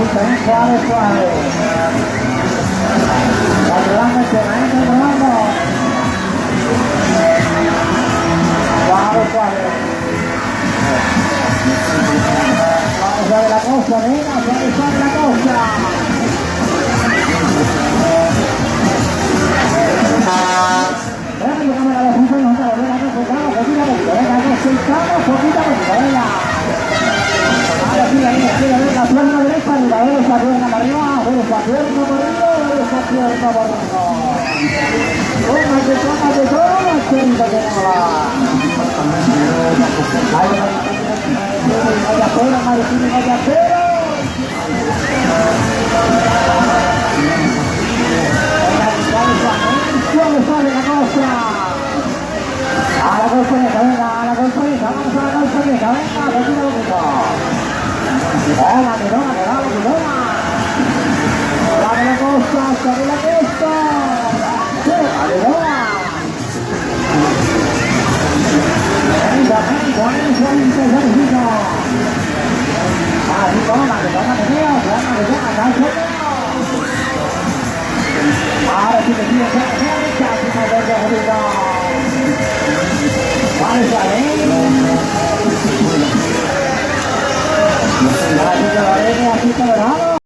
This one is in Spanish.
suave, suave. Controlando el tema, controlando. Suave, suave. Vamos a ver la cosa, nena, suave, suave la cosa. Venga, llegamos a la función, nos vamos a volver a enfocamos, poquito a poquito, venga, nos sentamos, poquito a poquito, venga. Ahora sí, la pierna derecha, arriba, ver esa pierna para arriba, ver esa pierna para arriba, ver esa pierna para arriba. Tómate, querido, tenemos la... Vaya pera, Martín, vaya pera. Suave la cosa. A la golfeta, venga, a la golfeta, vamos a la golfeta, venga, poquito a poquito. Hola, mirona, mirona. Suave la cosa, suave la cosa. Mirona. Venga, suavecito. Así toma, que veo, ahora sí que tiene casi una verde arriba. Vale, suave. Así que lo haré, así que lo haré.